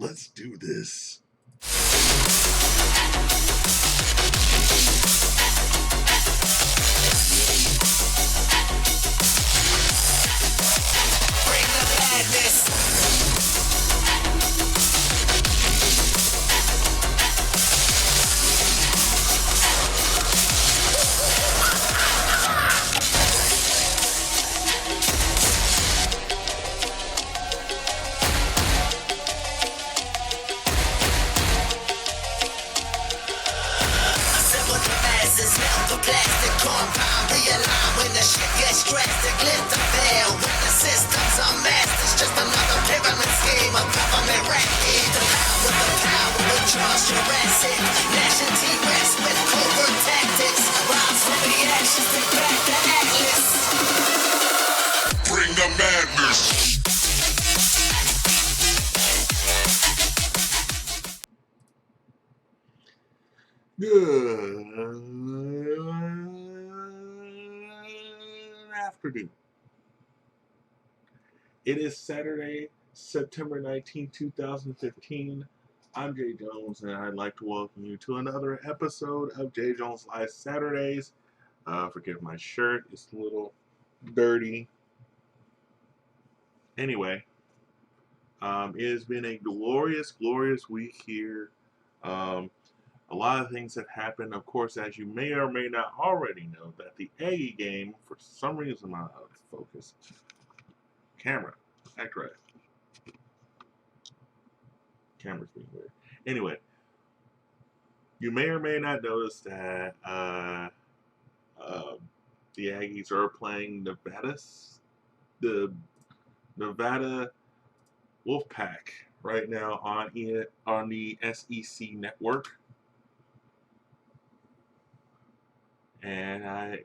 Let's do this. Bring the madness. Assemble the masses, melt the plastic compound, realign when the shit gets drastic, let the fail. When the system's unmasked, it's just another pyramid scheme, a government rat game. The power with Charles Jurassic, gnashing T-Rex with covert tactics. Rhymes from the actions to back the atlas. Bring the madness. Good afternoon. It is Saturday, September 19, 2015. I'm Jay Jones, and I'd like to welcome you to another episode of Jay Jones Live Saturdays. Forgive my shirt, it's a little dirty. Anyway, it has been a glorious week here. A lot of things have happened. Of course, as you may or may not already know, that the Aggie game, for some reason, I'm out of focus. Camera, act right. Camera's being weird. Anyway, you may or may not notice that the Aggies are playing the Nevada Wolfpack right now on the SEC network. And I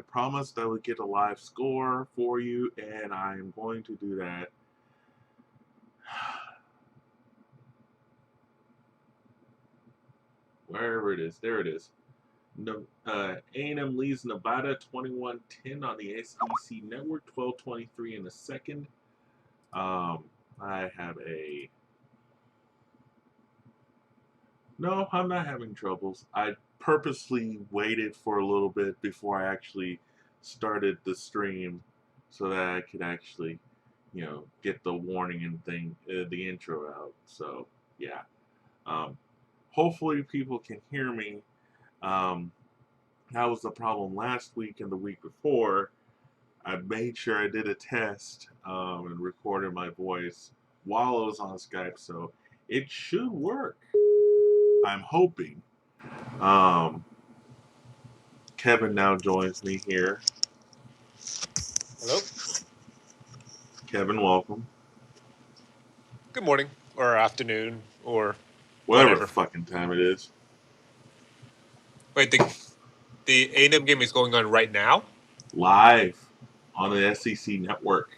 promised I would get a live score for you, and I'm going to do that. Wherever it is, there it is. A&M leads Nevada 21-10 on the SEC network, 12:23 in the second. I have a... No, I'm not having troubles. I purposely waited for a little bit before I actually started the stream so that I could actually, get the warning and the intro out. So, yeah. Hopefully people can hear me. That was the problem last week and the week before. I made sure I did a test and recorded my voice while I was on Skype, so it should work. I'm hoping. Kevin now joins me here. Hello. Kevin, welcome. Good morning, or afternoon, or Whatever whatever. fucking time it is. Wait, the A&M game is going on right now? Live on the SEC network.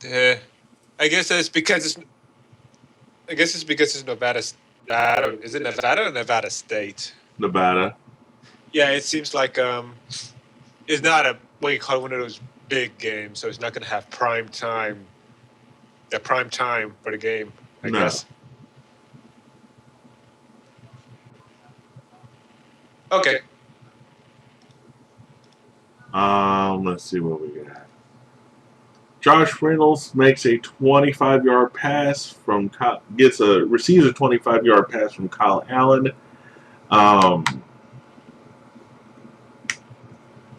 I guess it's because it's Nevada. Is it Nevada or Nevada State? Nevada. Yeah, it seems like it's not what you call one of those big games, so it's not going to have prime time. The prime time for the game, I guess. Okay. Let's see what we got. Josh Reynolds makes a 25-yard pass from receives a 25-yard pass from Kyle Allen,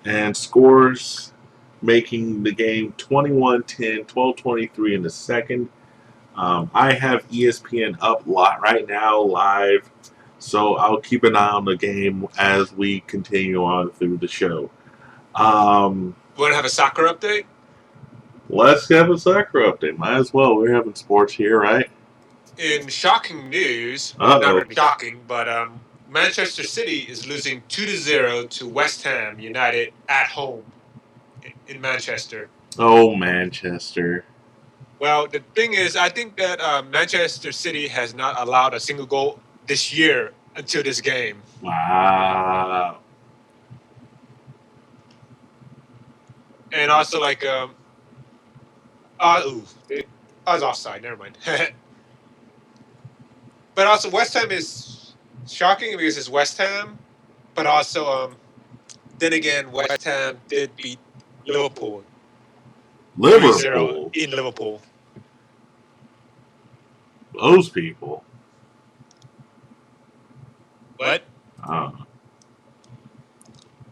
and scores, making the game 21-10, 12:23 in the second. I have ESPN up right now live, so I'll keep an eye on the game as we continue on through the show. Want to have a soccer update? Let's have a soccer update. Might as well. We're having sports here, right? In shocking news, Uh-oh. not really shocking, but Manchester City is losing 2-0 to West Ham United at home in Manchester. Oh, Manchester. Well, the thing is, I think that Manchester City has not allowed a single goal this year until this game. Wow. And also, I was offside. Never mind. But also, West Ham is shocking because it's West Ham. But also, then again, West Ham did beat Liverpool 3-0 Liverpool. in Liverpool. Those people. What?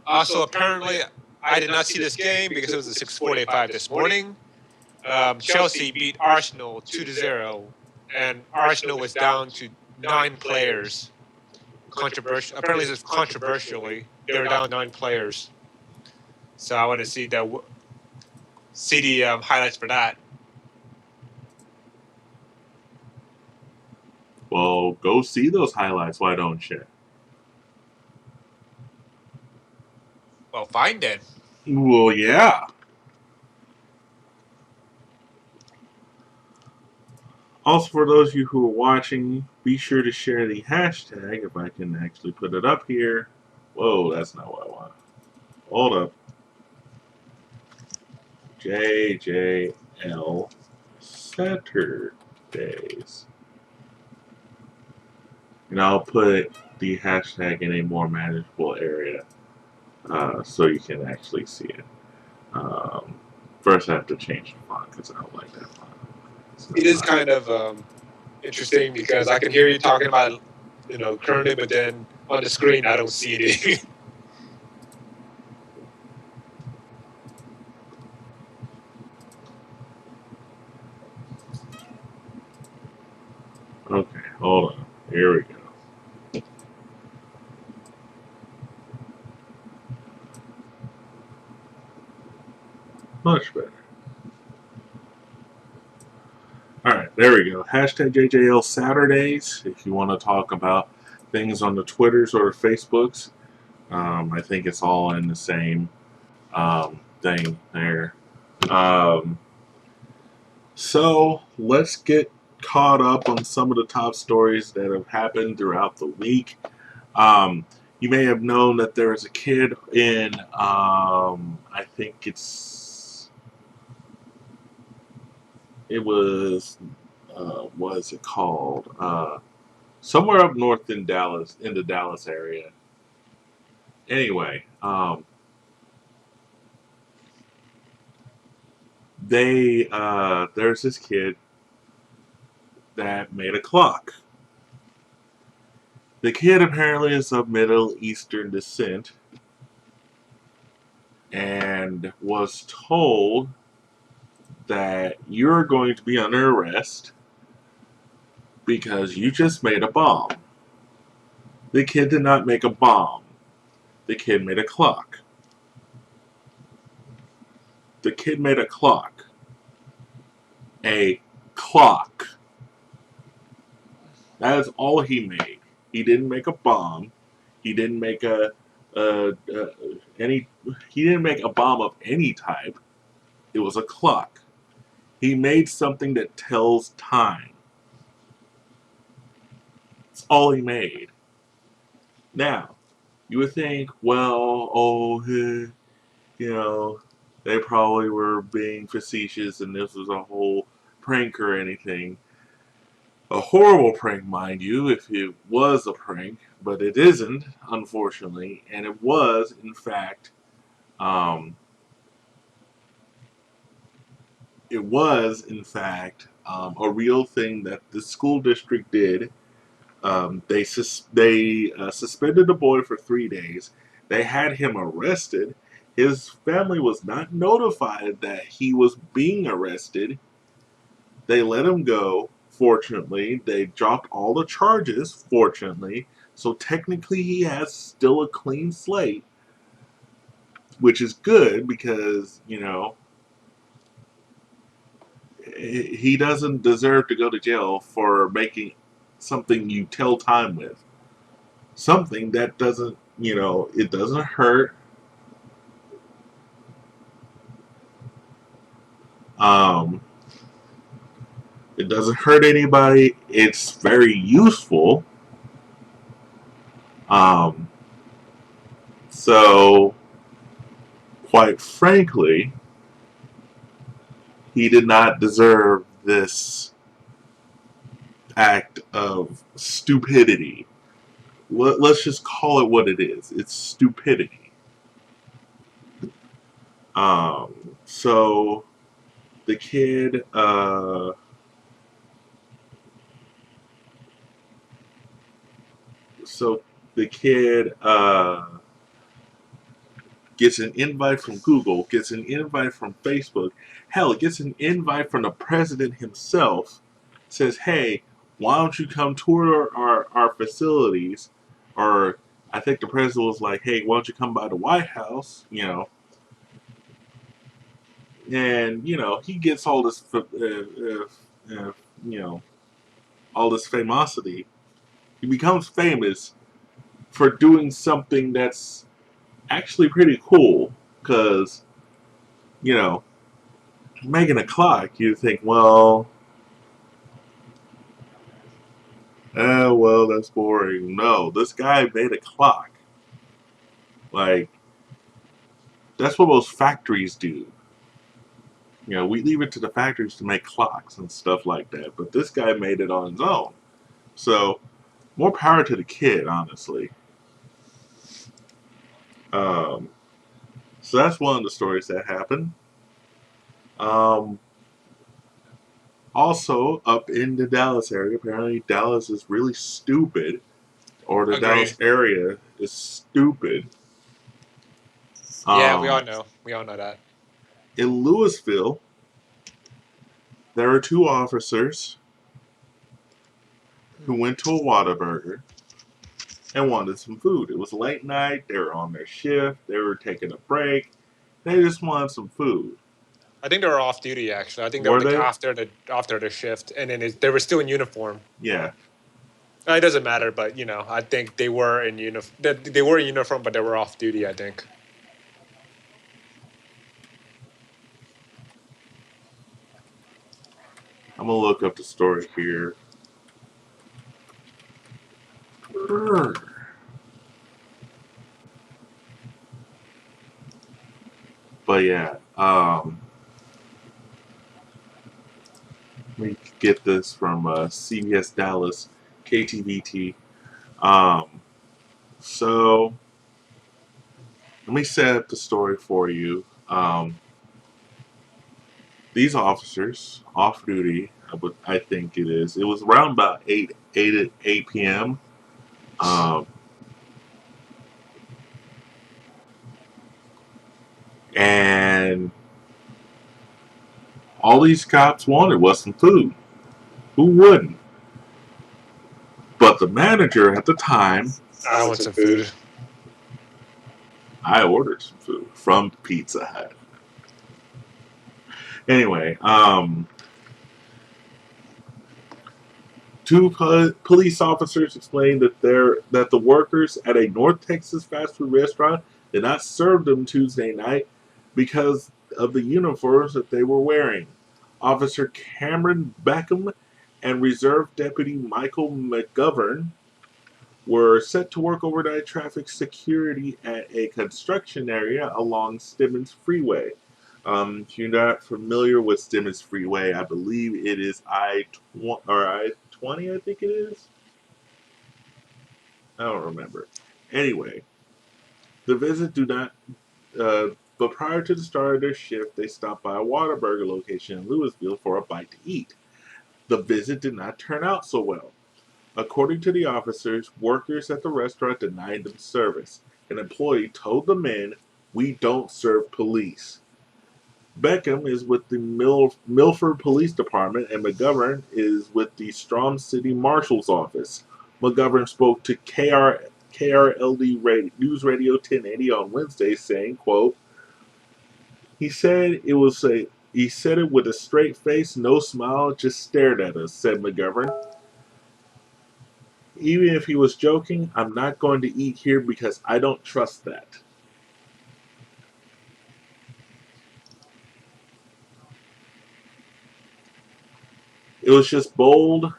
Also, apparently, I did not see this game because it was at 6:45 this morning. Chelsea beat Arsenal 2-0, and Arsenal was down to 9 players. Controversial. Apparently, this is controversially, they were down 9 players. So I want to see the highlights for that. Well, go see those highlights. Why don't you? Well, fine then. Well, yeah. Also, for those of you who are watching, be sure to share the hashtag, if I can actually put it up here. Whoa, that's not what I want. Hold up. JJL Saturdays. And I'll put the hashtag in a more manageable area so you can actually see it. First, I have to change the font because I don't like that font. It is kind of interesting because I can hear you talking about, currently, but then on the screen I don't see it. Okay, hold on. Here we go. Much better. Alright, there we go. Hashtag JJL Saturdays. If you want to talk about things on the Twitters or the Facebooks, I think it's all in the same thing there. So let's get caught up on some of the top stories that have happened throughout the week. You may have known that there is a kid in, I think it was, what is it called? Somewhere up north in Dallas, in the Dallas area. Anyway, there's this kid that made a clock. The kid apparently is of Middle Eastern descent and was told that you're going to be under arrest because you just made a bomb. The kid did not make a bomb. The kid made a clock. The kid made a clock. A clock. That is all he made. He didn't make a bomb. He didn't make he didn't make a bomb of any type. It was a clock. He made something that tells time. That's all he made. Now, you would think, well, they probably were being facetious and this was a whole prank or anything. A horrible prank, mind you, if it was a prank, but it isn't, unfortunately, and it was, in fact, a real thing that the school district did. They suspended the boy for 3 days. They had him arrested. His family was not notified that he was being arrested. They let him go. Fortunately, they dropped all the charges, fortunately. So technically he has still a clean slate, which is good because, he doesn't deserve to go to jail for making something you tell time with. Something that doesn't, it doesn't hurt. It doesn't hurt anybody. It's very useful. So, quite frankly, he did not deserve this act of stupidity. Let's just call it what it is. It's stupidity. So the kid, so the kid gets an invite from Google, gets an invite from Facebook, hell, gets an invite from the president himself, says, hey, why don't you come tour our facilities? Or I think the president was like, hey, why don't you come by the White House? And, he gets all this, all this famosity. He becomes famous for doing something that's actually pretty cool because, you know, making a clock, you think, well, that's boring. No, this guy made a clock. Like, that's what most factories do. We leave it to the factories to make clocks and stuff like that. But this guy made it on his own. So, more power to the kid, honestly. Um, so that's one of the stories that happened. Um, Also, up in the Dallas area, apparently Dallas is really stupid, or the Agree. Dallas area is stupid. Yeah, we all Um, know. We all know that. in Louisville, there were two officers who went to a Whataburger and wanted some food. It was late night. They were on their shift. They were taking a break. They just wanted some food. I think they were off duty. Actually, I think they were Were like they? after the shift, and then they were still in uniform. Yeah. It doesn't matter, but I think they were in uniform. They were in uniform, but they were off duty. I think. I'm going to look up the story here. But yeah, we get this from CBS Dallas, KTVT. So let me set up the story for you. These officers off duty, I think it is. It was around about 8 p.m. Um, and all these cops wanted was some food. Who wouldn't? But the manager at the time, I want some food. I ordered some food from Pizza Hut. Anyway, two police officers explained that the workers at a North Texas fast food restaurant did not serve them Tuesday night because of the uniforms that they were wearing. Officer Cameron Beckham and Reserve Deputy Michael McGovern were set to work overnight traffic security at a construction area along Stemmons Freeway. If you're not familiar with Stemmons Freeway, I believe it is I-20, I think it is. I don't remember. Anyway, the visit do not. But prior to the start of their shift, they stopped by a Whataburger location in Louisville for a bite to eat. The visit did not turn out so well. According to the officers, workers at the restaurant denied them service. An employee told the men, "We don't serve police." Beckham is with the Milford Police Department, and McGovern is with the Strom City Marshal's Office. McGovern spoke to KRLD News Radio 1080 on Wednesday, saying, quote, he said it with a straight face, no smile, just stared at us, said McGovern. Even if he was joking, I'm not going to eat here because I don't trust that. It was just bold.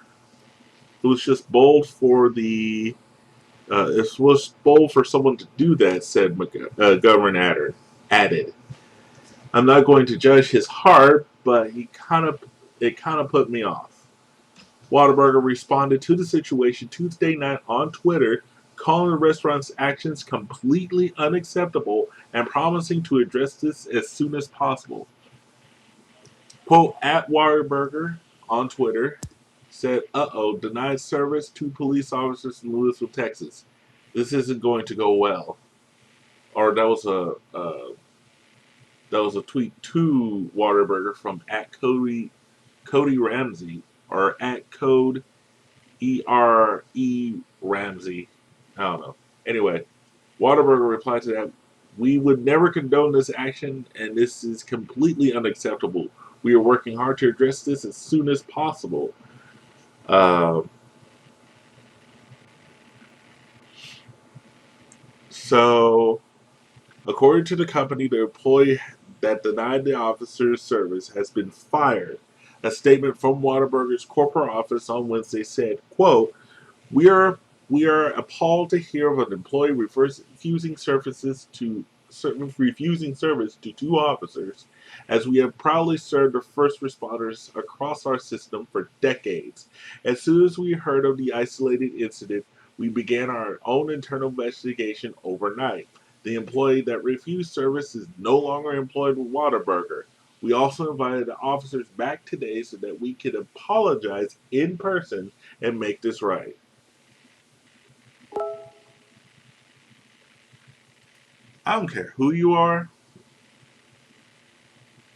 It was just bold for the. It was bold for someone to do that," said Governor added. "I'm not going to judge his heart, but it kind of put me off." Whataburger responded to the situation Tuesday night on Twitter, calling the restaurant's actions completely unacceptable and promising to address this as soon as possible. Quote, at Whataburger on Twitter said, denied service to police officers in Lewisville, Texas. This isn't going to go well. Or that was a tweet to Whataburger from at Cody Ramsey or at Code Ramsey. I don't know. Anyway, Whataburger replied to that, we would never condone this action and this is completely unacceptable. We are working hard to address this as soon as possible. Uh, so, according to the company, the employee that denied the officer's service has been fired. A statement from Whataburger's corporate office on Wednesday said, quote, We are we are appalled to hear of an employee refusing service to two officers, as we have proudly served the first responders across our system for decades. As soon as we heard of the isolated incident, we began our own internal investigation overnight. The employee that refused service is no longer employed with Whataburger. We also invited the officers back today so that we could apologize in person and make this right. I don't care who you are.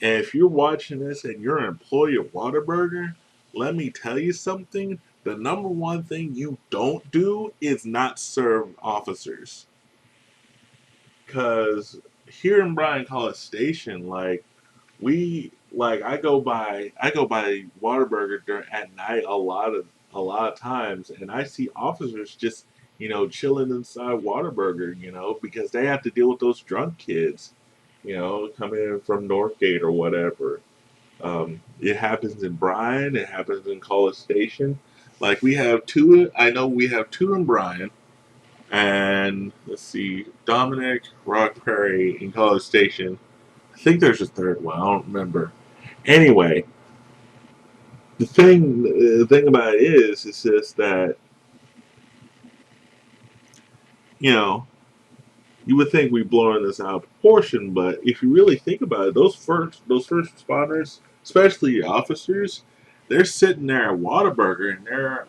And if you're watching this and you're an employee of Whataburger, let me tell you something. The number one thing you don't do is not serve officers. Cause here in Bryan College Station, I go by Whataburger at night a lot of times, and I see officers just chilling inside Whataburger, because they have to deal with those drunk kids, coming in from Northgate or whatever. It happens in Bryan. It happens in College Station. Like we have two. I know we have two in Bryan, and let's see, Dominic, Rock Prairie, in College Station. I think there's a third one. I don't remember. Anyway, the thing about it is just that you know you would think we're blowing this out of proportion, but if you really think about it, those first responders, especially officers, they're sitting there at Whataburger and they're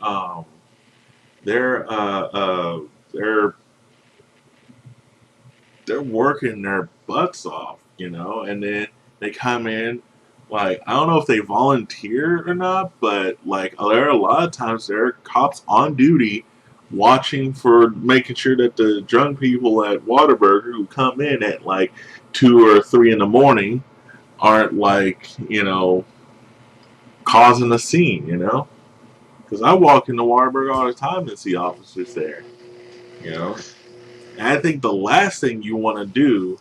uh, uh, they're they're working their butts off, and then they come in. Like, I don't know if they volunteer or not, but like there are a lot of times there are cops on duty watching for making sure that the drunk people at Whataburger who come in at like 2 or 3 in the morning aren't like, causing a scene, Because I walk into Whataburger all the time and see officers there, you know. And I think the last thing you want to do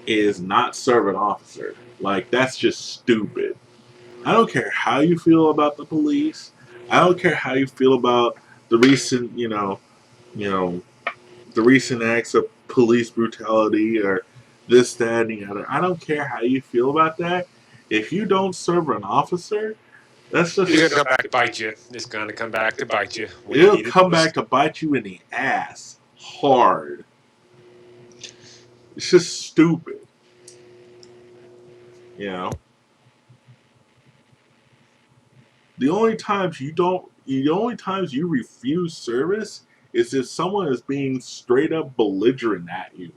is not serve an officer. Like, that's just stupid. I don't care how you feel about the police. I don't care how you feel about the recent, you know, the recent acts of police brutality or this, that, and the other. I don't care how you feel about that. If you don't serve an officer, that's just It's gonna come back to bite you. It's gonna come back to bite you when you it'll need it come back most. to bite you in the ass hard. It's just stupid, you know. The only times you refuse service is if someone is being straight up belligerent at you.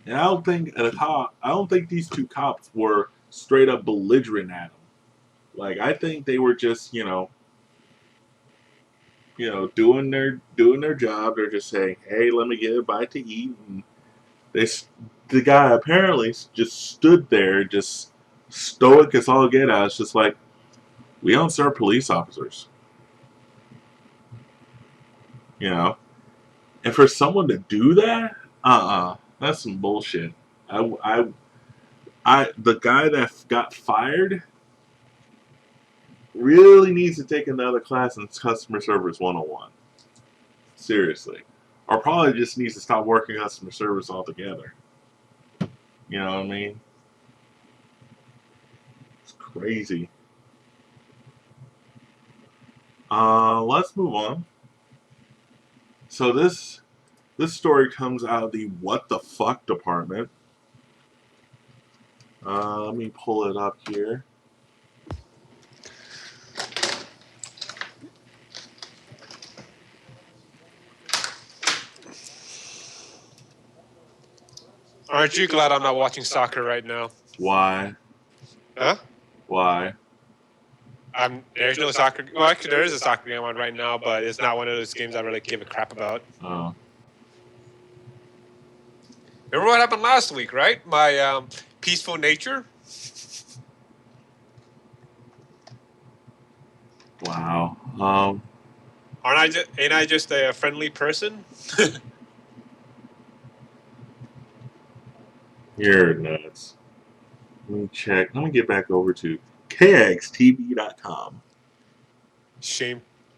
And I don't think these two cops were straight up belligerent at him. Like, I think they were just, doing their job. They're just saying, "Hey, let me get a bite to eat." And they, the guy apparently just stood there, just stoic as all get out. It's just like, we don't serve police officers, you know. And for someone to do that, that's some bullshit. I, the guy that got fired really needs to take another class in customer service 101. Seriously. Or probably just needs to stop working customer service altogether. You know what I mean? It's crazy. Let's move on. So this story comes out of the what the fuck department. Let me pull it up here. Aren't you glad I'm not watching soccer right now? Why? Huh? Why? There's no soccer. Well, actually, there is a soccer game on right now, but it's not one of those games I really give a crap about. Oh. Remember what happened last week, right? My peaceful nature. Wow. Ain't I just a friendly person? You're nuts. Let me check. Let me get back over to kxtv.com.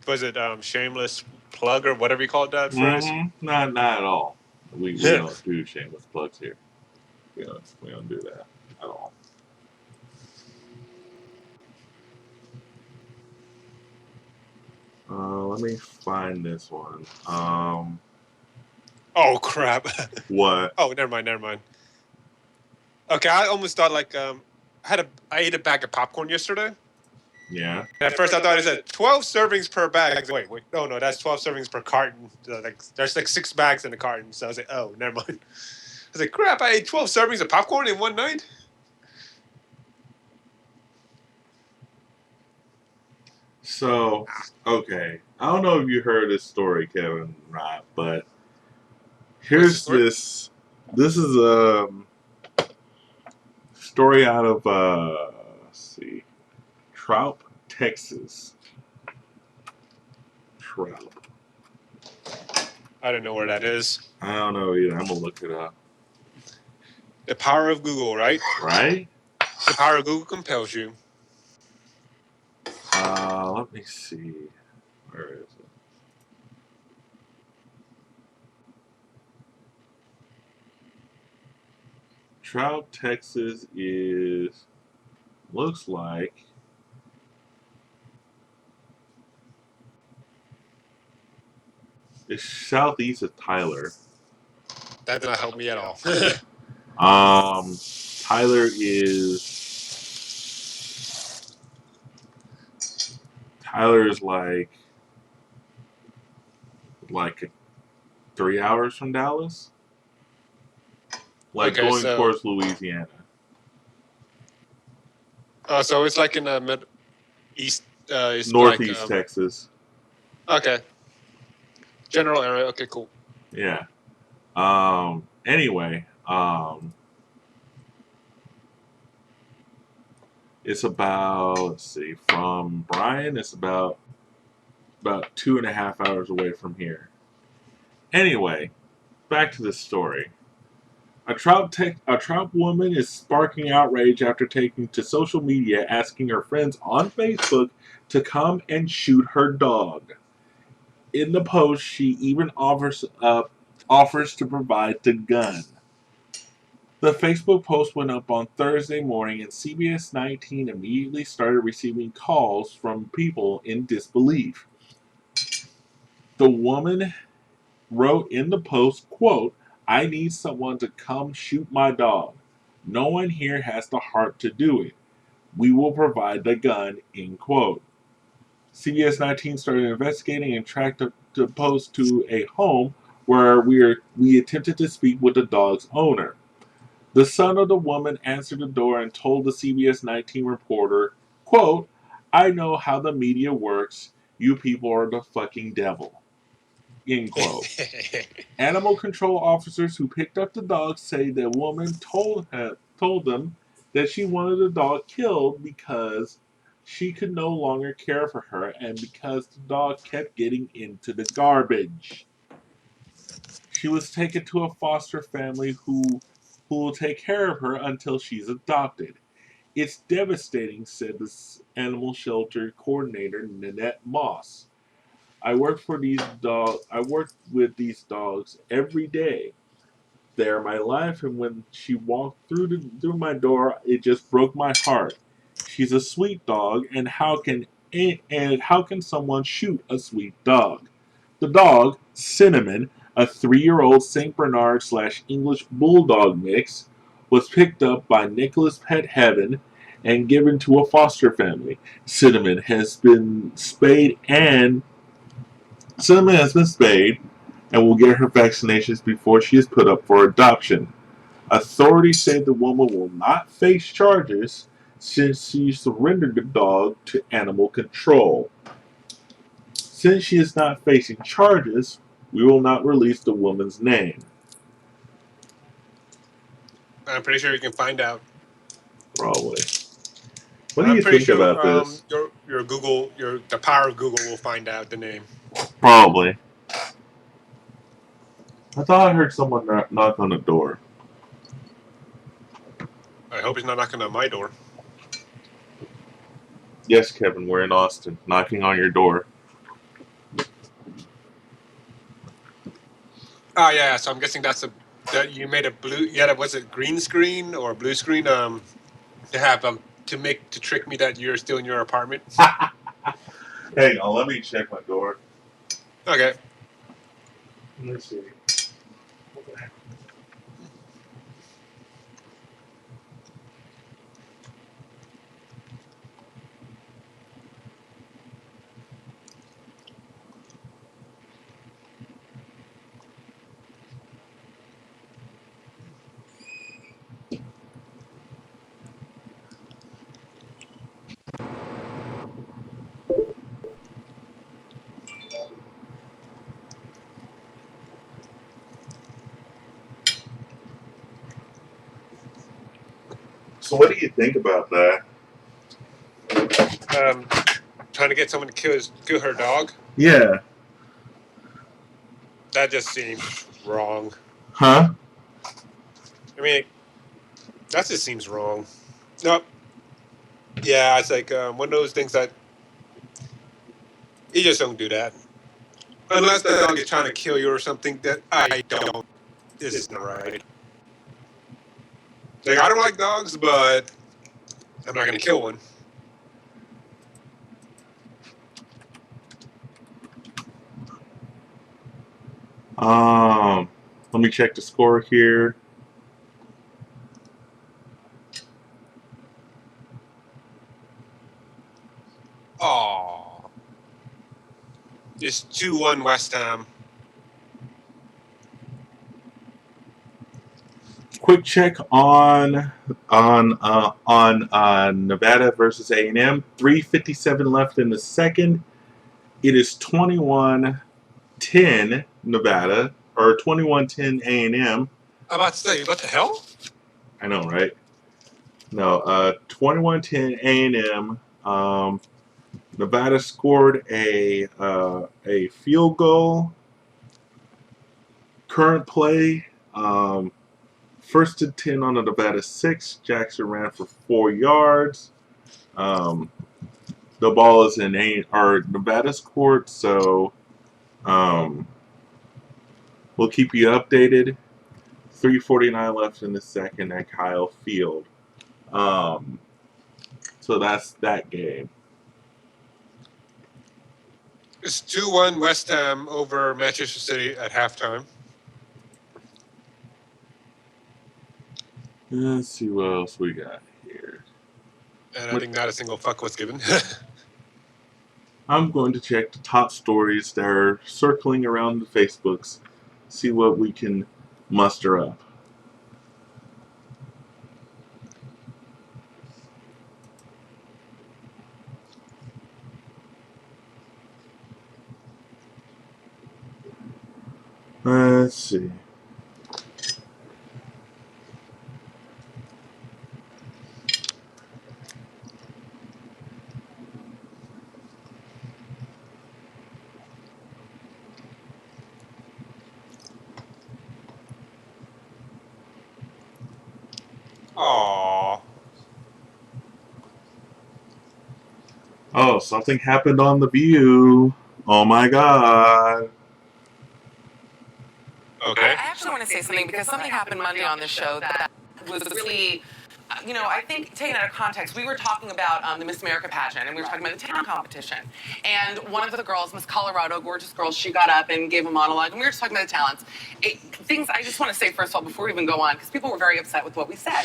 Was it shameless plug or whatever you called that phrase? Not at all. We don't do shameless plugs here. We don't do that at all. Let me find this one. Oh crap! What? Oh, never mind. Okay, I almost thought like I ate a bag of popcorn yesterday. Yeah. And at first I thought it said 12 servings per bag. Wait, no, that's 12 servings per carton. There's like 6 bags in the carton. So I was like, oh, never mind. I was like, crap, I ate 12 servings of popcorn in one night? So, okay. I don't know if you heard this story, Kevin, right? But here's this. This is a story out of let's see, Trout, Texas. Trout. I don't know where that is. I don't know either. I'm gonna look it up. The power of Google, right? Right? The power of Google compels you. Let me see. Where is it? Trout, Texas is looks like it's southeast of Tyler. That did not help me at all. Tyler is like 3 hours from Dallas, like Okay, going towards Louisiana. So it's like in the east, Northeast Texas. Okay. General area. Okay, cool. Yeah. Anyway, it's about, let's see, from Bryan, it's about 2.5 hours away from here. Anyway, back to the story. A Trout woman is sparking outrage after taking to social media asking her friends on Facebook to come and shoot her dog. In the post, she even offers to provide the gun. The Facebook post went up on Thursday morning, and CBS 19 immediately started receiving calls from people in disbelief. The woman wrote in the post, quote, "I need someone to come shoot my dog. No one here has the heart to do it. We will provide the gun," end quote. CBS 19 started investigating and tracked the post to a home where we attempted to speak with the dog's owner. The son of the woman answered the door and told the CBS 19 reporter, quote, "I know how the media works. You people are the fucking devil," end quote. Animal control officers who picked up the dog say the woman told them that she wanted the dog killed because she could no longer care for her and because the dog kept getting into the garbage. She was taken to a foster family who will take care of her until she's adopted. "It's devastating," said the animal shelter coordinator Nanette Moss. I work with these dogs every day. They're my life, and when she walked through my door, it just broke my heart. She's a sweet dog, and how can And how can someone shoot a sweet dog? The dog, Cinnamon, a 3-year-old St. Bernard slash English Bulldog mix, was picked up by Nicholas Pet Heaven and given to a foster family. Cinnamon has been spayed and will get her vaccinations before she is put up for adoption. Authorities say the woman will not face charges since she surrendered the dog to animal control. Since she is not facing charges, we will not release the woman's name. I'm pretty sure you can find out. Probably. What do I'm you pretty think sure about this? your Google, the power of Google will find out the name. Probably. I thought I heard someone knock on the door. I hope he's not knocking on my door. Yes, Kevin, we're in Austin. Knocking on your door. Oh yeah, so I'm guessing that you made a blue. Yeah, was it green screen or blue screen? To have to trick me that you're still in your apartment. Hang on, let me check my door. Okay. Let's see. So what do you think about that? Trying to get someone to kill her dog. Yeah. That just seems wrong. Huh? I mean, that just seems wrong. Nope. Yeah, it's like one of those things that you just don't do that. Unless the dog is trying to kill you or something that I don't. This is not right. Like, I don't like dogs, but I'm not going to kill one. Let me check the score here. Aww. It's 2-1 West Ham. Quick check on Nevada versus A&M. 3:57 left in the second. It is 21-10 Nevada or 21-10 A&M. I'm about to say, what the hell? I know, right? No, 21-10 A&M. Nevada scored a field goal. Current play. First and 10 on the Nevada 6. Jackson ran for 4 yards. The ball is in Nevada's court, so we'll keep you updated. 3:49 left in the second at Kyle Field. So that's that game. It's 2-1 West Ham over Manchester City at halftime. Let's see what else we got here. And I think not a single fuck was given. I'm going to check the top stories that are circling around the Facebooks, see what we can muster up. Let's see. Aww. Oh, something happened on The View. Oh my god. Okay. I actually want to say something because something happened Monday on the show that was really you know, I think taken out of context, we were talking about the Miss America pageant, and we were talking about the talent competition. And one of the girls, Miss Colorado, gorgeous girl, she got up and gave a monologue, and we were just talking about the talents. Things I just want to say, first of all, before we even go on, because people were very upset with what we said.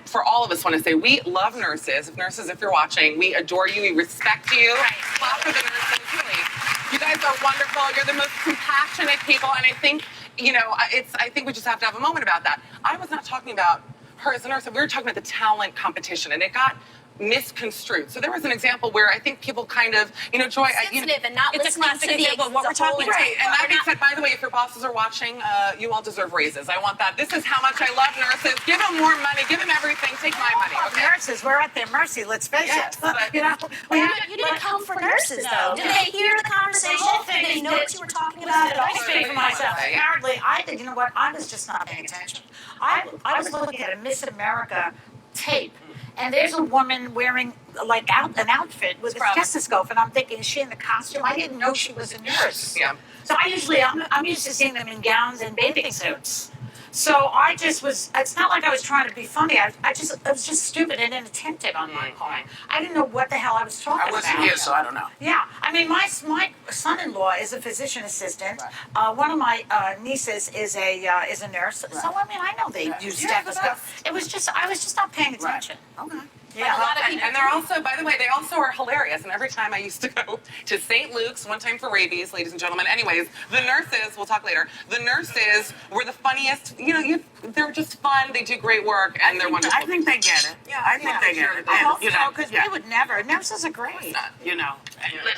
For all of us, want to say we love nurses. If you're watching, we adore you, we respect you. Clap for the nurses, really. You guys are wonderful. You're the most compassionate people, and I think, you know, I think we just have to have a moment about that. I was not talking about her as a nurse. We were talking about the talent competition, and it got misconstrued. So there was an example where I think people kind of, you know, Joy, sensitive and not it's listening a classic to the example of what we're talking about. right. And that being said, by the way, if your bosses are watching, you all deserve raises. I want that. This is how much I love nurses. Give them more money. Give them everything. Take my money. Okay? Nurses, we're at their mercy. Let's face it. You know, You didn't come for nurses, though. Did they hear the conversation? Did they know what you were talking about at all? I speak for myself. Apparently, you know what? I was just not paying attention. I was looking at a Miss America tape, and there's a woman wearing like an outfit with a stethoscope, and I'm thinking, is she in the costume? I didn't know she was a nurse. Yeah. So I'm used to seeing them in gowns and bathing suits. So I just was. It's not like I was trying to be funny. I was just stupid and inattentive on my part. I didn't know what the hell I was talking about. I wasn't here, so I don't know. Yeah, I mean, my son-in-law is a physician assistant. One of my nieces is a nurse. So I mean, I know they use stethoscope. I was just not paying attention. Okay. Yeah. A lot of people, and they're also, by the way, they also are hilarious. And every time I used to go to St. Luke's, one time for rabies, ladies and gentlemen. Anyways, the nurses, we'll talk later. The nurses were the funniest. You know, they're just fun. They do great work, and they're wonderful. I think they get it. Yeah, I think they get it. I hope You so, know, because we would never. Nurses are great. you know.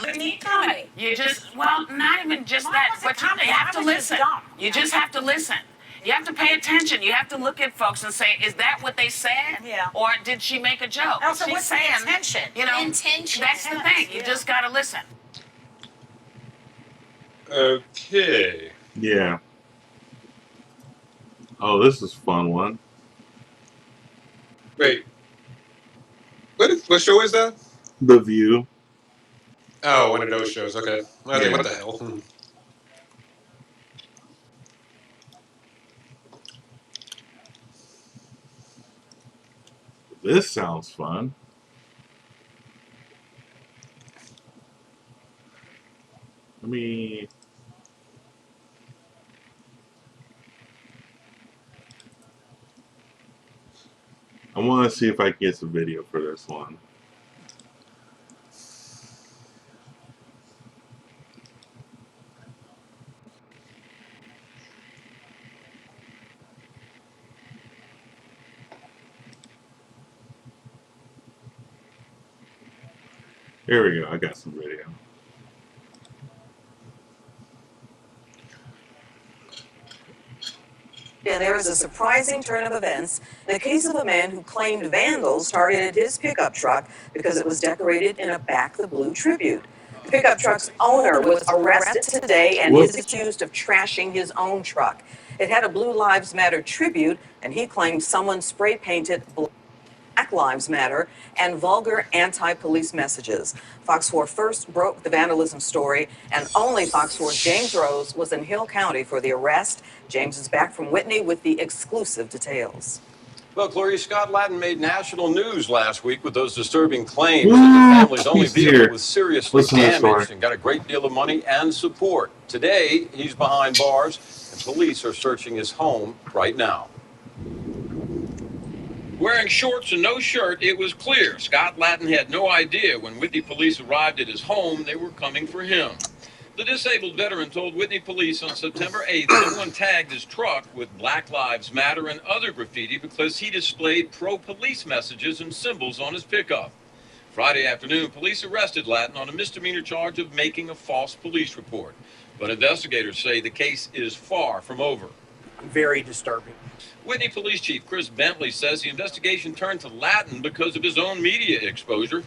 We need comedy. You just, well, not even just that, but you have to listen. You just have to listen. You have to pay attention. You have to look at folks and say, is that what they said? Yeah. Or did she make a joke? Also, She's what's the saying, intention? you know, Intention. that's the thing. You just got to listen. Okay. Yeah. Oh, this is a fun one. Wait. What show is that? The View. Oh, one of those shows. Okay. Okay, what the hell? This sounds fun. I mean, I want to see if I can get some video for this one. Here we go. I got some video. And there was a surprising turn of events in the case of a man who claimed vandals targeted his pickup truck because it was decorated in a Back the Blue tribute. The pickup truck's owner was arrested today and is accused of trashing his own truck. It had a Blue Lives Matter tribute, and he claimed someone spray painted Black Lives Matter and vulgar anti-police messages. Fox 4 first broke the vandalism story, and only Fox 4's James Rose was in Hill County for the arrest. James is back from Whitney with the exclusive details. Well, Gloria, Scott Latin made national news last week with those disturbing claims that the family's only vehicle was seriously damaged and got a great deal of money and support. Today, he's behind bars, and police are searching his home right now. Wearing shorts and no shirt, it was clear Scott Latin had no idea when Whitney police arrived at his home they were coming for him. The disabled veteran told Whitney police on September 8th someone tagged his truck with Black Lives Matter and other graffiti because he displayed pro-police messages and symbols on his pickup. Friday afternoon, police arrested Latin on a misdemeanor charge of making a false police report. But investigators say the case is far from over. Very disturbing. Whitney Police Chief Chris Bentley says the investigation turned to Latin because of his own media exposure.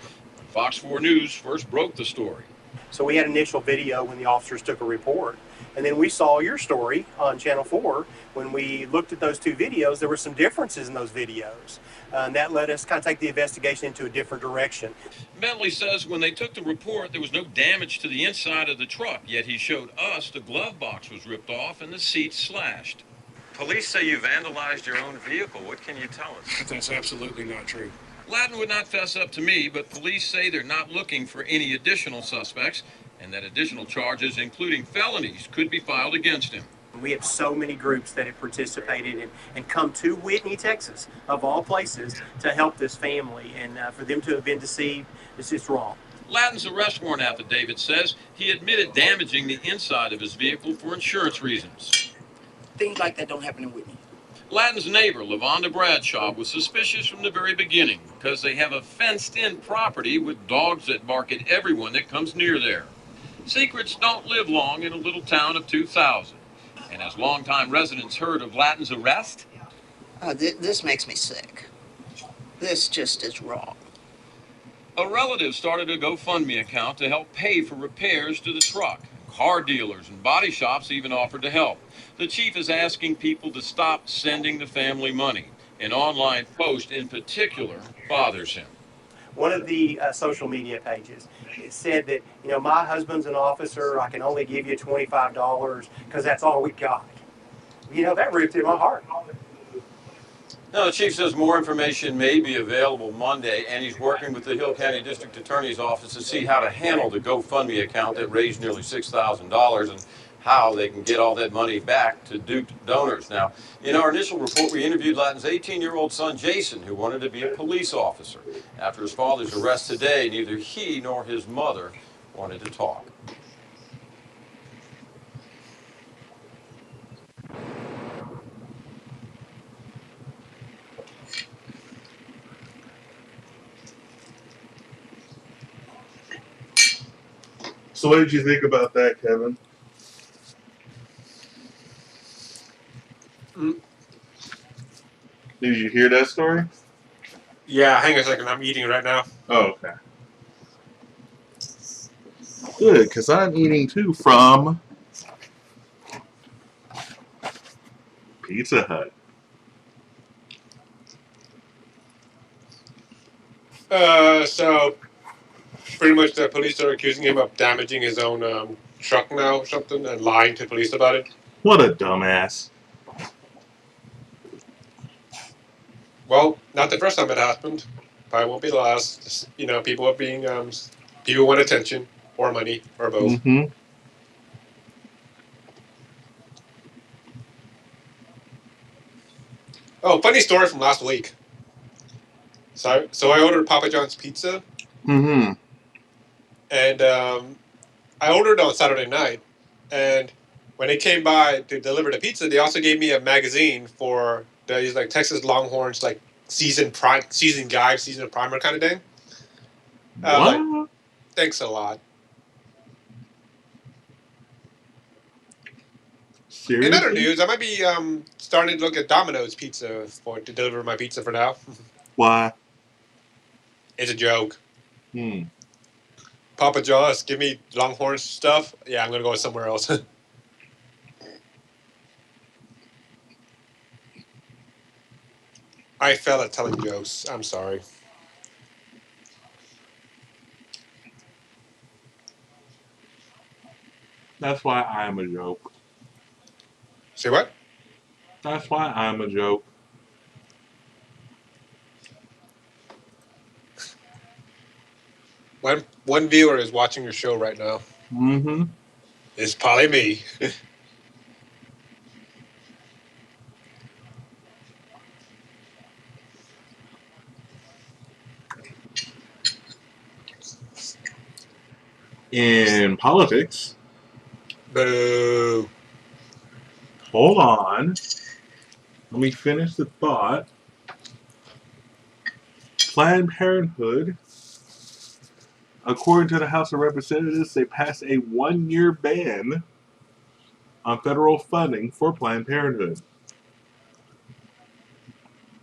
Fox 4 News first broke the story. So we had initial video when the officers took a report, and then we saw your story on Channel 4. When we looked at those two videos, there were some differences in those videos, and that let us kind of take the investigation into a different direction. Bentley says when they took the report, there was no damage to the inside of the truck, yet he showed us the glove box was ripped off and the seat slashed. Police say you vandalized your own vehicle. What can you tell us? That's absolutely not true. Ladden would not fess up to me, but police say they're not looking for any additional suspects and that additional charges, including felonies, could be filed against him. We have so many groups that have participated and come to Whitney, Texas, of all places, to help this family. And for them to have been deceived is just wrong. Ladden's arrest warrant affidavit says he admitted damaging the inside of his vehicle for insurance reasons. Things like that don't happen in Whitney. Ladden's neighbor, LaVonda Bradshaw, was suspicious from the very beginning because they have a fenced-in property with dogs that bark at everyone that comes near there. Secrets don't live long in a little town of 2,000. And as longtime residents heard of Ladden's arrest, This makes me sick. This just is wrong. a relative started a GoFundMe account to help pay for repairs to the truck. Car dealers and body shops even offered to help. The chief is asking people to stop sending the family money. An online post in particular bothers him. One of the social media pages, it said that, my husband's an officer, I can only give you $25 because that's all we got. That ripped in my heart. Now, the chief says more information may be available Monday, and he's working with the Hill County District Attorney's Office to see how to handle the GoFundMe account that raised nearly $6,000 and how they can get all that money back to duped donors. Now, in our initial report, we interviewed Ladden's 18-year-old son, Jason, who wanted to be a police officer. After his father's arrest today, neither he nor his mother wanted to talk. So what did you think about that, Kevin? Did you hear that story? Yeah, hang on a second. I'm eating right now. Oh, okay. Good, because I'm eating too from Pizza Hut. So pretty much the police are accusing him of damaging his own truck now or something and lying to police about it. What a dumbass. Well, not the first time it happened. Probably won't be the last. Just, people are being, people want attention or money or both. Mm-hmm. Oh, funny story from last week. So I ordered Papa John's pizza. Mm-hmm. And I ordered on Saturday night. And when they came by to deliver the pizza, they also gave me a magazine for these like Texas Longhorns like season guide, season primer kind of thing. What? Thanks a lot. Seriously? In other news, I might be starting to look at Domino's Pizza to deliver my pizza for now. Why? It's a joke. Hmm. Papa John's, give me Longhorn stuff. Yeah, I'm gonna go somewhere else. I fell at telling jokes. I'm sorry. That's why I'm a joke. Say what? That's why I'm a joke. One viewer is watching your show right now. Mm-hmm. It's probably me. In politics. Boo. Hold on. Let me finish the thought. Planned Parenthood, according to the House of Representatives, they passed a 1-year ban on federal funding for Planned Parenthood.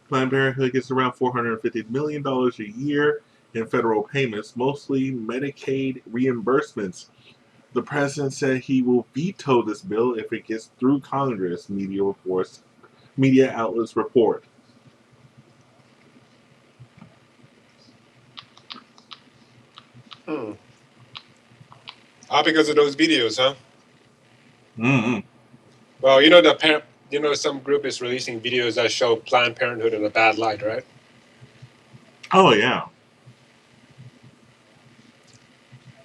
Planned Parenthood gets around $450 million a year in federal payments, mostly Medicaid reimbursements. The president said he will veto this bill if it gets through Congress, media outlets report. All because of those videos, huh? Mm-hmm. Well, the you know, some group is releasing videos that show Planned Parenthood in a bad light, right? Oh yeah.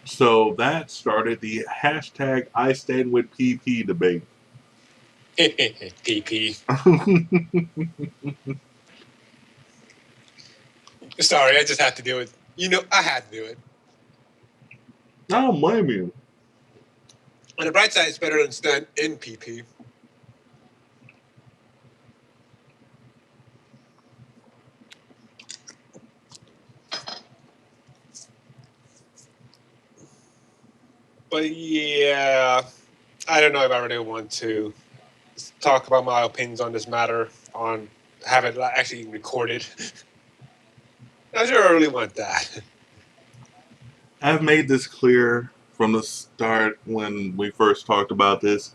So that started the hashtag I stand with PP debate. PP. Sorry, I just had to do it. You know, I had to do it. I don't blame you. On the bright side, it's better than stand in PP. But yeah, I don't know if I really want to talk about my opinions on this matter, on have it actually recorded. I don't really want that. I've made this clear from the start when we first talked about this.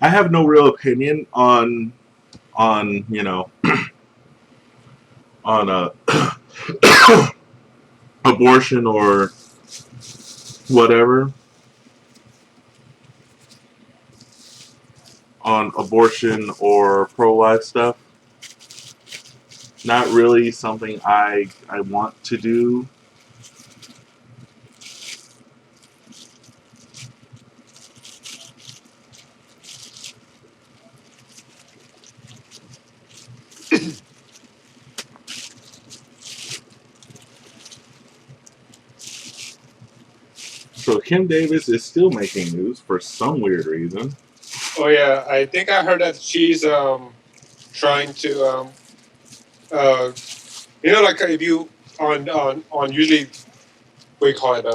I have no real opinion on you know on abortion or whatever, on abortion or pro-life stuff. Not really something I want to do. So Kim Davis is still making news for some weird reason. Oh yeah, I think I heard that she's trying to you know, like if you on usually we call it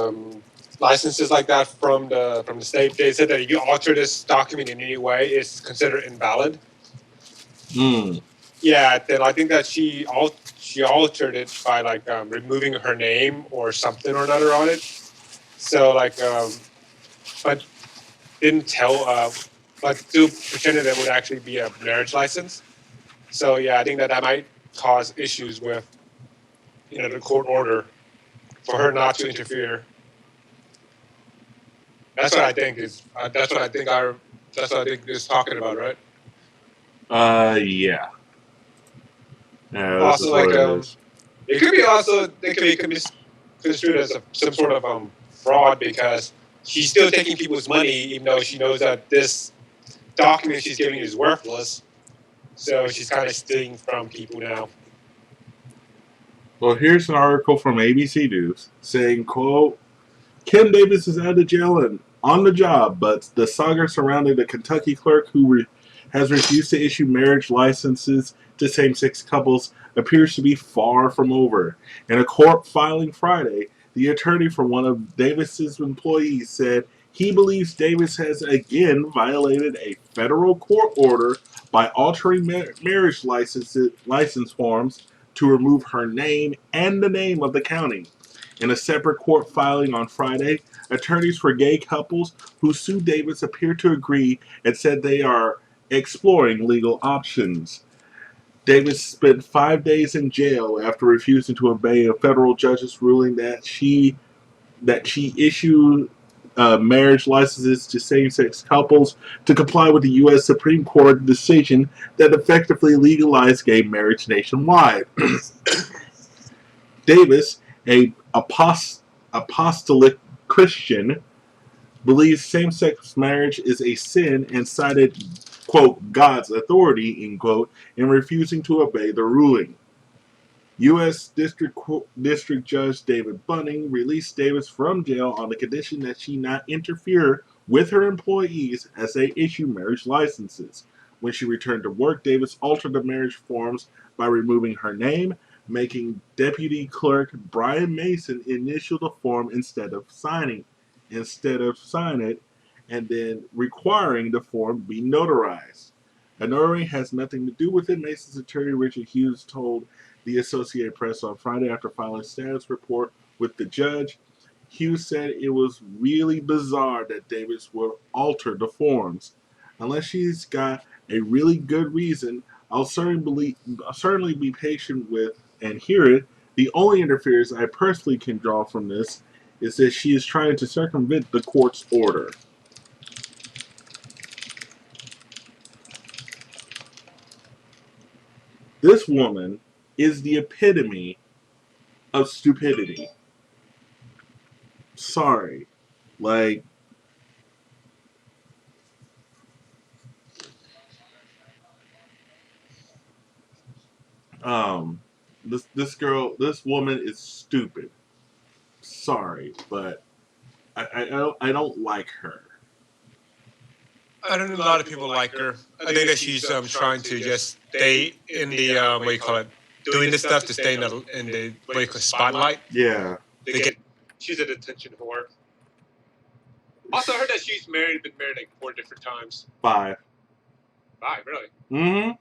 licenses like that from the state, they said that if you alter this document in any way, it's considered invalid. Hmm. Yeah, then I think that she altered it by like removing her name or something or another on it. So like, but didn't tell, but still pretended it would actually be a marriage license. So yeah, I think that might cause issues with, you know, the court order for her not to interfere. That's what I think is. That's what I think. That's what I think is talking about, right? Yeah. Yeah, this Also, is like what it is. it could be also it could be construed as some sort of fraud because she's still taking people's money even though she knows that this document she's giving is worthless. So she's kind of stealing from people now. Well, here's an article from ABC News saying, quote, Kim Davis is out of jail and on the job, but the saga surrounding the Kentucky clerk who has refused to issue marriage licenses to same-sex couples appears to be far from over. In a court filing Friday, the attorney for one of Davis's employees said he believes Davis has again violated a federal court order by altering marriage license forms to remove her name and the name of the county. In a separate court filing on Friday, attorneys for gay couples who sued Davis appear to agree and said they are exploring legal options. Davis spent 5 days in jail after refusing to obey a federal judge's ruling that she issued marriage licenses to same-sex couples to comply with the U.S. Supreme Court decision that effectively legalized gay marriage nationwide. Davis, a apostolic Christian, believes same-sex marriage is a sin and cited, quote, God's authority, end quote, in refusing to obey the ruling. U.S. District Judge David Bunning released Davis from jail on the condition that she not interfere with her employees as they issue marriage licenses. When she returned to work, Davis altered the marriage forms by removing her name, making Deputy Clerk Brian Mason initial the form instead of sign it, and then requiring the form be notarized. A notary has nothing to do with it, Mason's attorney Richard Hughes told the Associated Press on Friday after filing a status report with the judge. Hughes said it was really bizarre that Davis would alter the forms. Unless she's got a really good reason, I'll certainly be patient with and hear it. The only interference I personally can draw from this is that she is trying to circumvent the court's order. This woman is the epitome of stupidity. Sorry. Like, this woman is stupid. Sorry, but I don't like her. I don't know. A lot of people like her. I think that she's trying to just stay in the what do you call it, doing this stuff to stay in the what do you call it, spotlight. Yeah. She's an attention whore. Also, I heard that she's been married like 4 different times. 5. 5, really? Mm-hmm.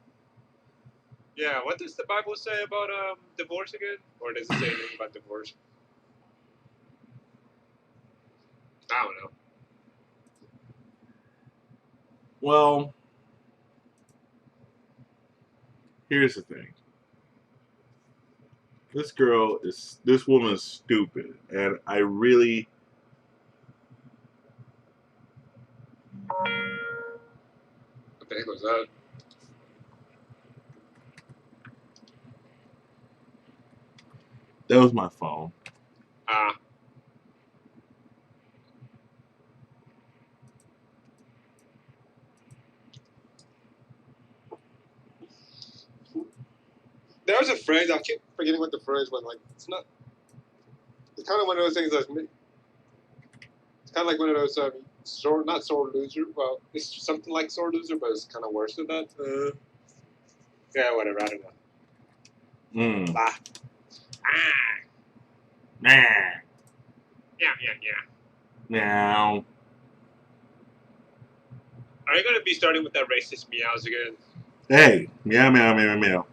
Yeah. What does the Bible say about divorce again? Or does it say anything about divorce? I don't know. Well, here's the thing. This woman is stupid, and I really. What the heck was that? That was my phone. There was a phrase, I keep forgetting what the phrase was. Like, it's kind of one of those things that's. It's kind of like one of those, not sore loser. Well, it's something like sore loser, but it's kind of worse than that. Yeah, whatever. I don't know. Nah. Yeah. Now. Are you going to be starting with that racist meows again? Hey, meow, meow, meow, meow.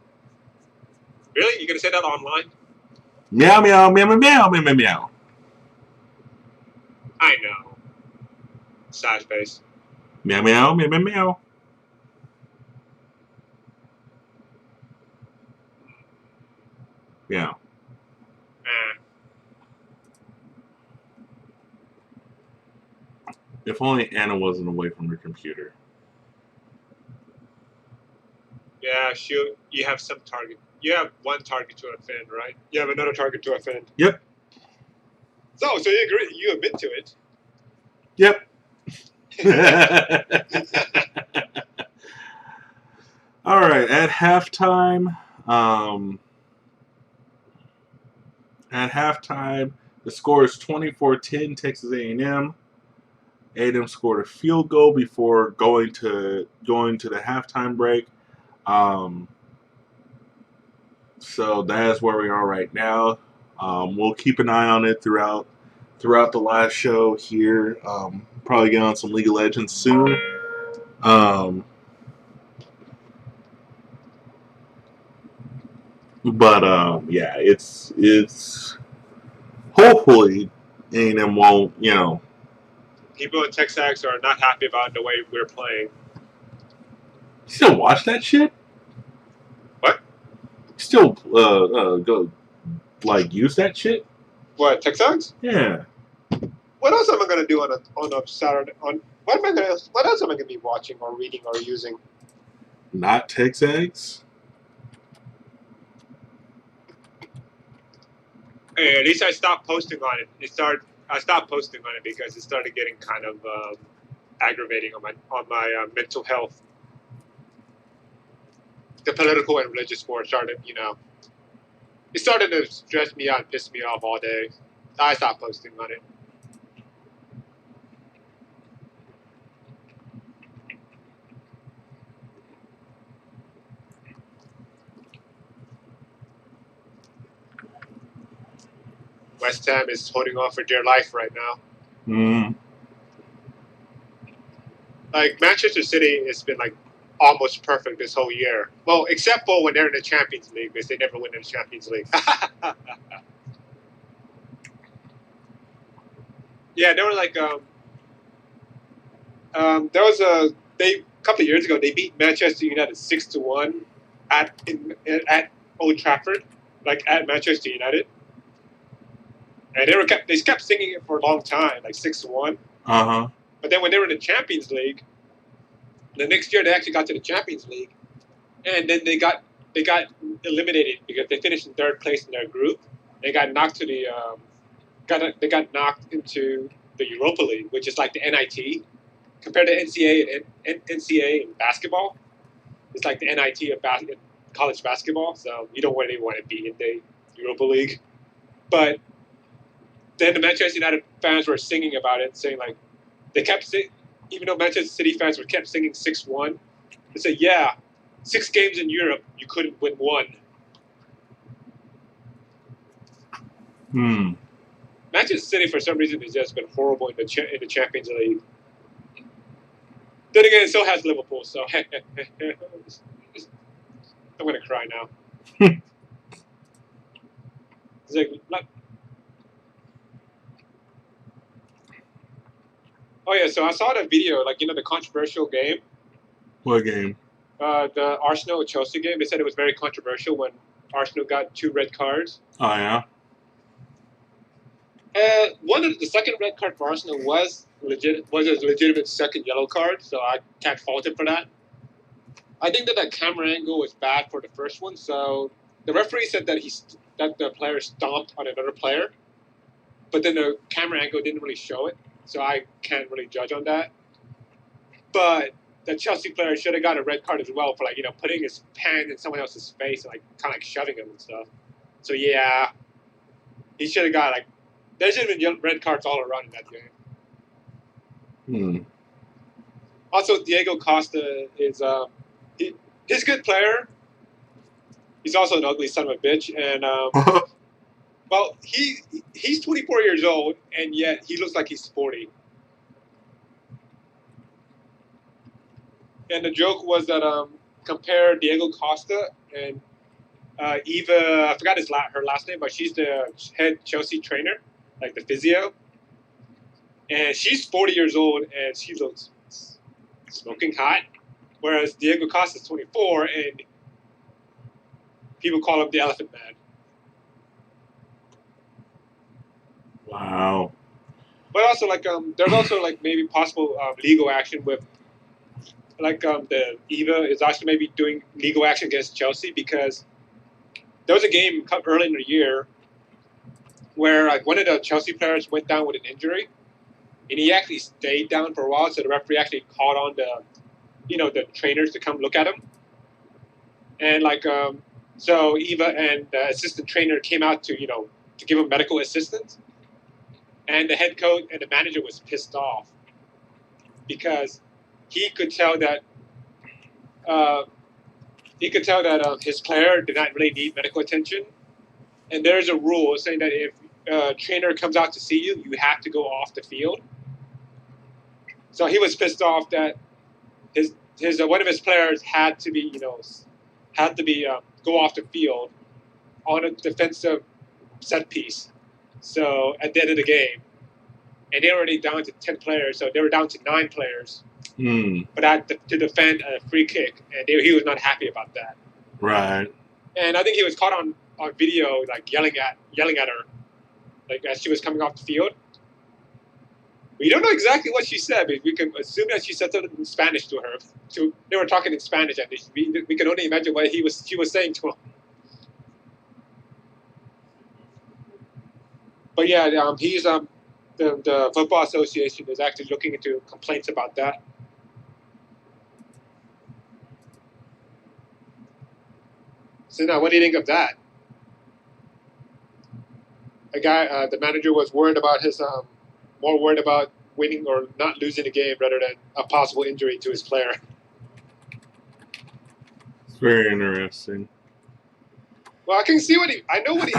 Really? You going to say that online? Meow, meow, meow, meow, meow, meow, meow. I know. Sad face. Meow, meow, meow, meow, meow. Yeah. If only Anna wasn't away from her computer. Yeah, you have some target. You have one target to offend, right? You have another target to offend. Yep. So you agree? You admit to it? Yep. All right. At halftime, the score is 24-10 Texas A&M. A&M scored a field goal before going to the halftime break. So that is where we are right now. We'll keep an eye on it throughout the live show here. Probably get on some League of Legends soon. But yeah, it's hopefully A&M won't, People in Texas are not happy about the way we're playing. You still watch that shit? What? You still go use that shit? What, Texas? Yeah. What else am I gonna do on a Saturday? What else am I gonna be watching or reading or using? Not Texas. Hey, at least I stopped posting on it. I stopped posting on it because it started getting kind of aggravating on my mental health. The political and religious war started, it started to stress me out and piss me off all day. I stopped posting on it. West Ham is holding on for dear life right now. Mm. Like, Manchester City has been, almost perfect this whole year. Well, except for when they're in the Champions League, because they never win in the Champions League. Yeah, they were there was a couple of years ago, they beat Manchester United 6-1 at Old Trafford, at Manchester United. And they kept singing it for a long time, 6-1. Uh-huh. But then when they were in the Champions League, the next year they actually got to the Champions League, and then they they got eliminated because they finished in third place in their group. They got knocked to the they got knocked into the Europa League, which is like the NIT compared to NCAA and NCAA in basketball. It's like the NIT of college basketball, so you don't really want to be in the Europa League. But then the Manchester United fans were singing about it, saying like they kept even though Manchester City fans were kept singing 6-1, they said, yeah, 6 games in Europe, you couldn't win 1. Manchester City, for some reason, has just been horrible in the Champions League. Then again, so has Liverpool, so I'm going to cry now. It's like, oh yeah, so I saw the video, like, the controversial game. What game? The Arsenal-Chelsea game. They said it was very controversial when Arsenal got 2 red cards. Oh, yeah? The second red card for Arsenal was a legitimate second yellow card, so I can't fault him for that. I think that camera angle was bad for the first one, so the referee said that the player stomped on another player, but then the camera angle didn't really show it, so I can't really judge on that. But the Chelsea player should have got a red card as well for putting his hand in someone else's face and kind of shoving him and stuff. So yeah, he should have got there should have been red cards all around in that game. Also, Diego Costa is he's a good player. He's also an ugly son of a bitch, and well, he's 24 years old, and yet he looks like he's 40. And the joke was that compare Diego Costa and Eva. I forgot her last name, but she's the head Chelsea trainer, like the physio. And she's 40 years old, and she looks smoking hot. Whereas Diego Costa's 24, and people call him the Elephant Man. Wow. But also, there's also maybe possible legal action with. The Eva is actually maybe doing legal action against Chelsea because there was a game early in the year where one of the Chelsea players went down with an injury, and he actually stayed down for a while. So the referee actually called on the trainers to come look at him, and so Eva and the assistant trainer came out to to give him medical assistance, and the head coach and the manager was pissed off because. He could tell that his player did not really need medical attention, and there's a rule saying that if a trainer comes out to see you, you have to go off the field. So he was pissed off that his one of his players had to be go off the field on a defensive set piece. So at the end of the game, and they were already down to 10 players, so they were down to 9 players. But I had to defend a free kick, and he was not happy about that. Right. And I think he was caught on video, yelling at her, as she was coming off the field. We don't know exactly what she said, but we can assume that she said something in Spanish to her. They were talking in Spanish, and we can only imagine what she was saying to him. But yeah, he's the Football Association is actually looking into complaints about that. So now, what do you think of that? The manager was worried about more worried about winning or not losing the game rather than a possible injury to his player. It's very interesting. Well, I can see I know what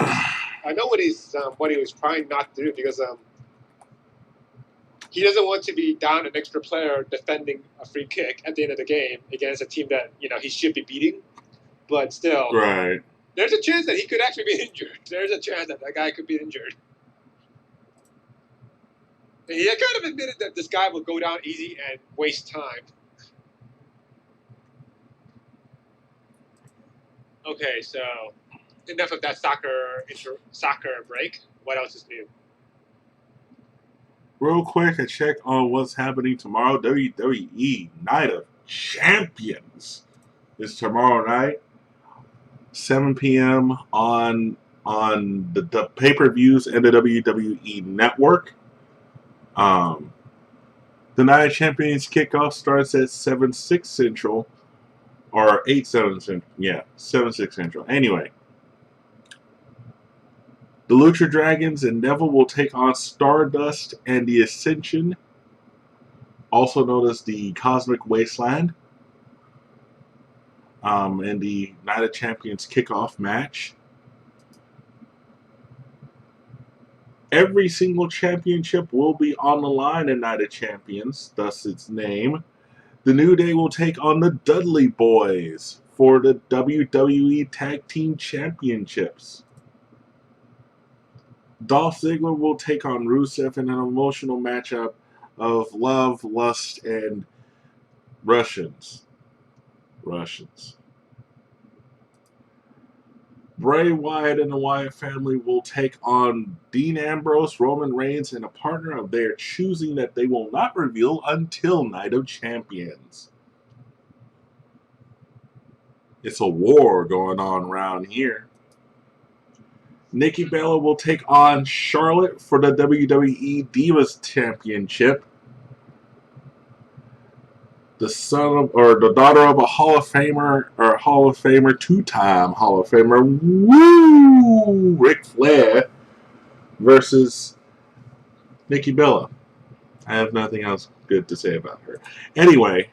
he was trying not to do because he doesn't want to be down an extra player defending a free kick at the end of the game against a team that he should be beating. But still, right. There's a chance that he could actually be injured. There's a chance that guy could be injured. And he kind of admitted that this guy will go down easy and waste time. Okay, so enough of that soccer break. What else is new? Real quick, a check on what's happening tomorrow. WWE Night of Champions is tomorrow night. 7 p.m. on the pay-per-views and the WWE Network. The Night of Champions kickoff starts at 7/6 Central, or 8/7 Central. Yeah, 7/6 Central. Anyway, the Lucha Dragons and Neville will take on Stardust and the Ascension, also known as the Cosmic Wasteland, in the Night of Champions kickoff match. Every single championship will be on the line in Night of Champions, thus its name. The New Day will take on the Dudley Boys for the WWE Tag Team Championships. Dolph Ziggler will take on Rusev in an emotional matchup of love, lust, and Russians. Bray Wyatt and the Wyatt family will take on Dean Ambrose, Roman Reigns, and a partner of their choosing that they will not reveal until Night of Champions. It's a war going on around here. Nikki Bella will take on Charlotte for the WWE Divas Championship. The daughter of a Hall of Famer, two-time Hall of Famer, woo, Ric Flair, versus Nikki Bella. I have nothing else good to say about her. Anyway,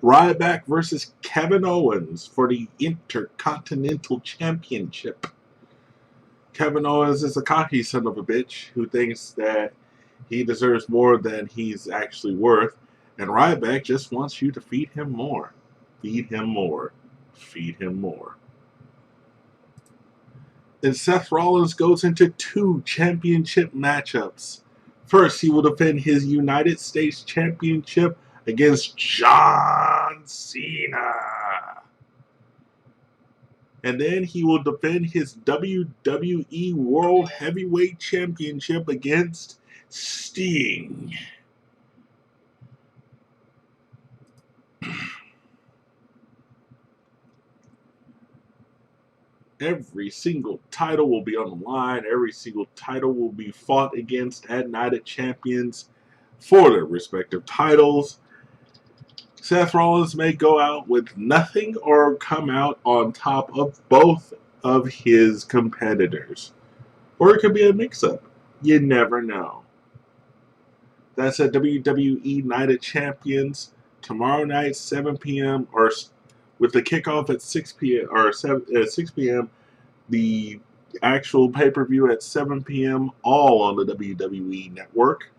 Ryback versus Kevin Owens for the Intercontinental Championship. Kevin Owens is a cocky son of a bitch who thinks that he deserves more than he's actually worth. And Ryback just wants you to feed him more. Feed him more. Feed him more. And Seth Rollins goes into 2 championship matchups. First, he will defend his United States Championship against John Cena. And then he will defend his WWE World Heavyweight Championship against Sting. Every single title will be on the line. Every single title will be fought against at Night of Champions for their respective titles. Seth Rollins may go out with nothing or come out on top of both of his competitors. Or it could be a mix-up. You never know. That's at WWE Night of Champions tomorrow night, 7 p.m. or with the kickoff at 6 p.m. or 6 p.m. The actual pay-per-view at 7 p.m. all on the WWE Network.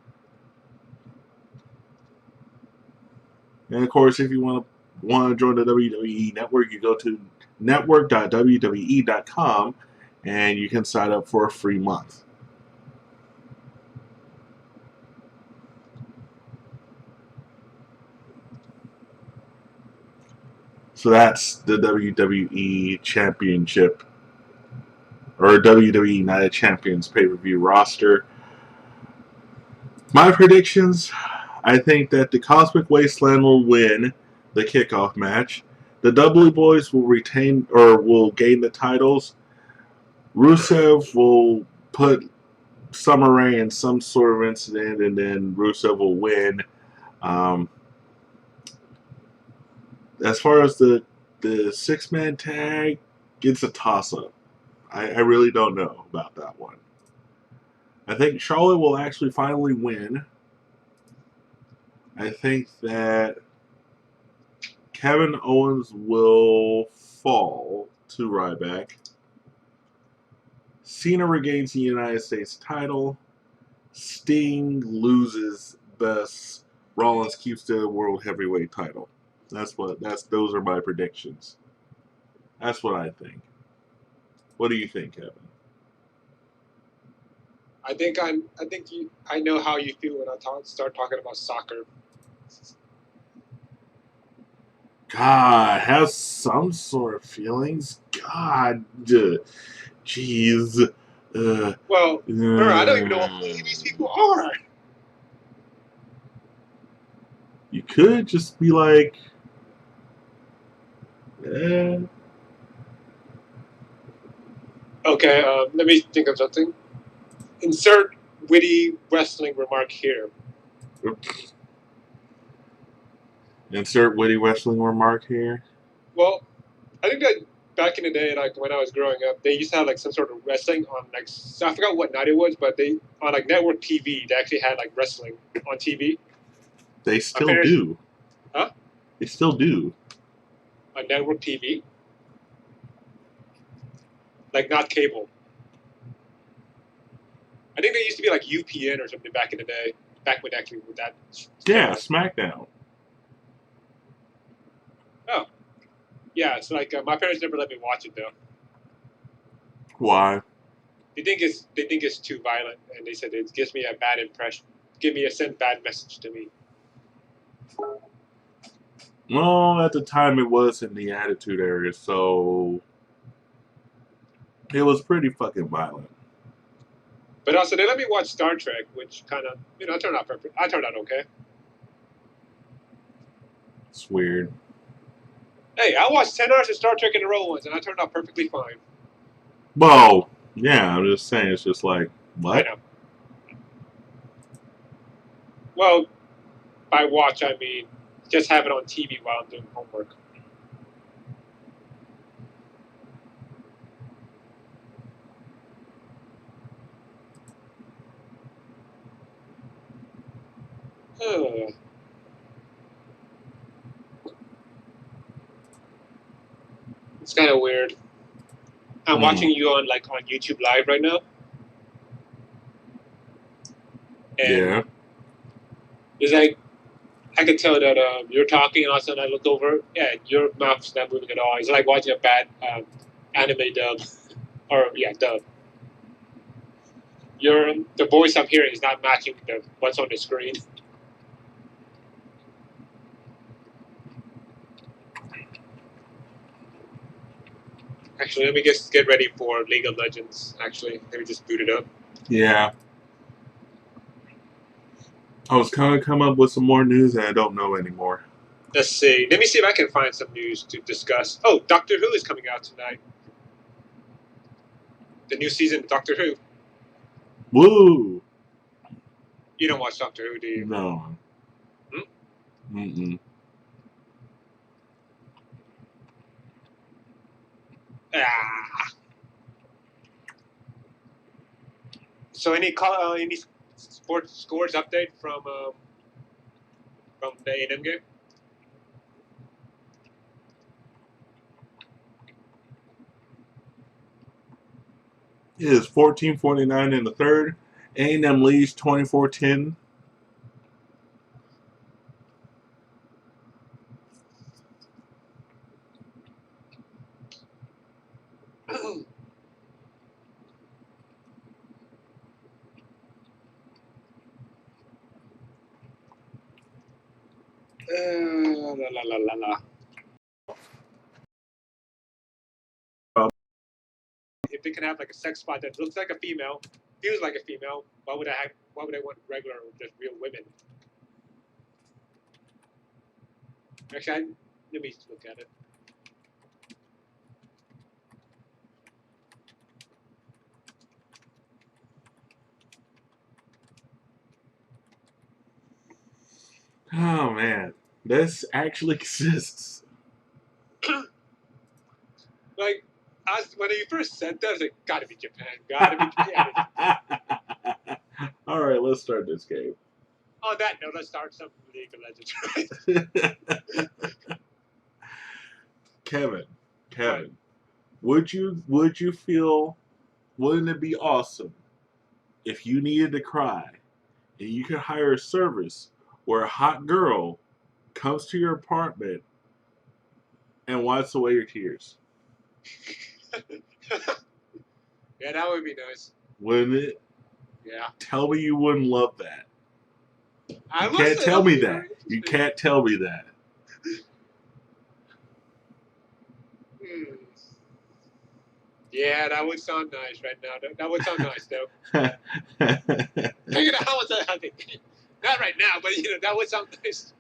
And of course, if you want to join the WWE Network, you go to network.wwe.com and you can sign up for a free month. So that's the WWE Championship or WWE Night of Champions pay-per-view roster. My predictions, I think that the Cosmic Wasteland will win the kickoff match. The Dudley Boys will retain or will gain the titles. Rusev will put Summer Rae in some sort of incident, and then Rusev will win. As far as the 6-man tag, it's a toss-up. I really don't know about that one. I think Charlotte will actually finally win. I think that Kevin Owens will fall to Ryback. Cena regains the United States title. Sting loses, thus Rollins keeps the World Heavyweight title. Those are my predictions. That's what I think. What do you think, Kevin? I know how you feel when I start talking about soccer. God, have some sort of feelings. God, jeez. Well, I don't even know who these people are. You could just be like, Okay, let me think of something. Insert witty wrestling remark here. Insert witty wrestling remark here. Well, I think that back in the day, like when I was growing up, they used to have like some sort of wrestling on like I forgot what night it was, but they on like network TV they actually had like wrestling on TV. They still do. Huh? They still do. On network TV, like not cable. I think they used to be like UPN or something back in the day. Back when actually with that. Yeah, SmackDown. Oh, yeah. It's like my parents never let me watch it though. Why? They think it's too violent, and they said it gives me a bad impression. Send bad message to me. Well, at the time it was in the Attitude Era, so it was pretty fucking violent. But also, they let me watch Star Trek, which kind of, turned out perfect. I turned out okay. It's weird. Hey, I watched 10 hours of Star Trek in a row once, and I turned out perfectly fine. Well, yeah, I'm just saying, it's just like, what? I know. Well, by watch, I mean just have it on TV while I'm doing homework. It's kind of weird. I'm watching you on YouTube Live right now. And yeah. It's like I could tell that you're talking, and all of a sudden I look over. Yeah, your mouth's not moving at all. It's like watching a bad anime dub, dub. The voice I'm hearing is not matching what's on the screen. Actually, let me get ready for League of Legends. Actually, let me just boot it up. Yeah. I was kind of come up with some more news that I don't know anymore. Let's see. Let me see if I can find some news to discuss. Oh, Doctor Who is coming out tonight. The new season of Doctor Who. Woo! You don't watch Doctor Who, do you? No. Mm-mm. So any sports scores update from the A&M game? It is 14-49 in the third. A&M leads 24-10. If they can have like a sex spot that looks like a female, feels like a female, why would I want regular or just real women? Actually, let me look at it. Oh man, this actually exists. Like, when you first said that, I was like, gotta be Japan, gotta be Japan. All right, let's start this game. On that note, let's start some League of Legends, right? Kevin, would you feel, wouldn't it be awesome if you needed to cry and you could hire a service where a hot girl comes to your apartment and wipes away your tears? Yeah, that would be nice. Wouldn't it? Yeah. Tell me you wouldn't love that. You can't tell me that. You can't tell me that. Yeah, that would sound nice right now. That would sound nice, though. Not right now, but that would sound nice.